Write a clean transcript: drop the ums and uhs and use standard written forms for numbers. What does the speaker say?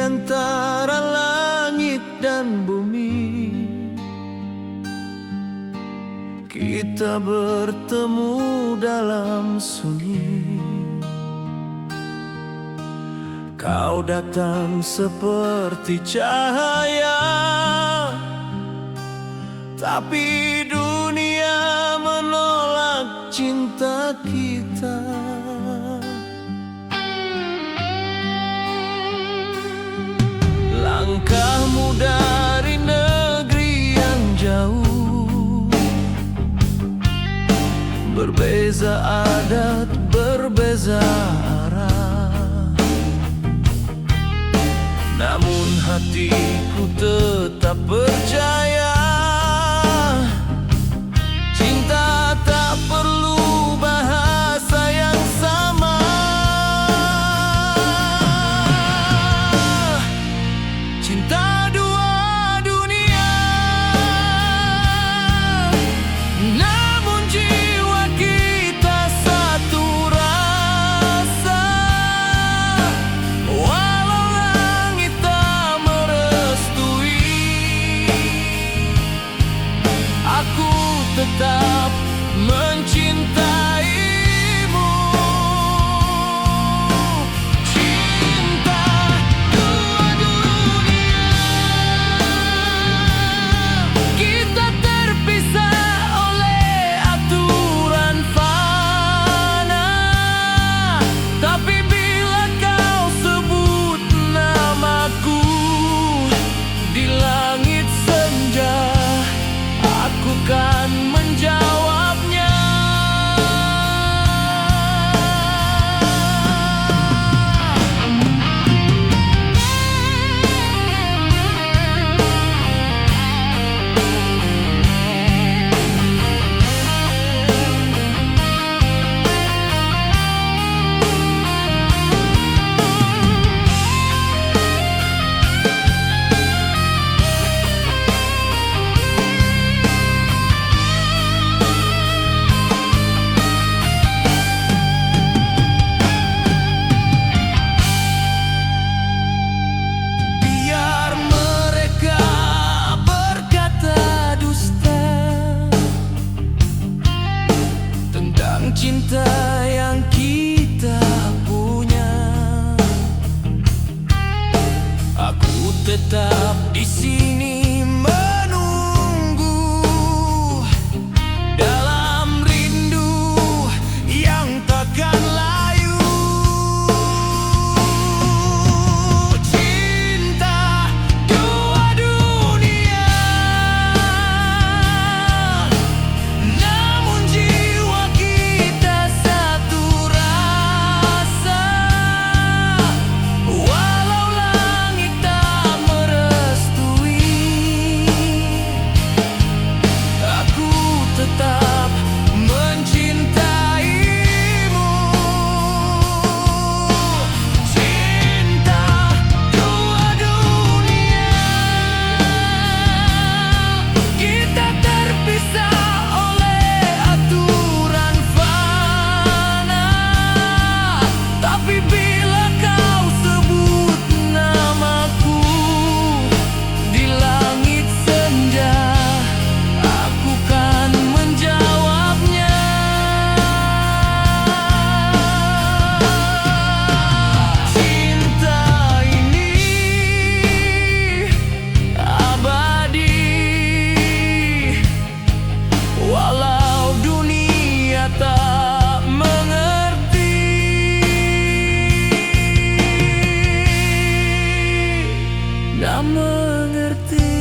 antara langit dan bumi. Kita bertemu dalam sunyi. Kau datang seperti cahaya, tapi dunia menolak cinta kita. Langkahmu dari negeri yang jauh, berbeza adat, berbeza arah, namun hatiku tetap percaya. Cinta tak perlu bahasa yang sama. Cinta dua dunia, namun jiwa kita satu rasa. Walau langit tak merestui, aku tetap mencintaimu. Cinta dua dunia, kita terpisah oleh aturan fana, tapi bila kau sebut namaku di langit senja, aku kan menjawabnya. Biar mereka berkata dusta tentang cinta yang kita punya, aku tetap di sini menunggu dalam rindu yang takkan layu. Cinta dua dunia, namun jiwa kita satu rasa. Walau langit tak merestui, aku tetap mencintaimu. Cinta dua dunia, kita terpisah oleh aturan fana, tapi bila kau sebut namaku di langit senja, aku kan menjawabnya. Cinta ini abadi, walau dunia tak mengerti. Tak mengerti.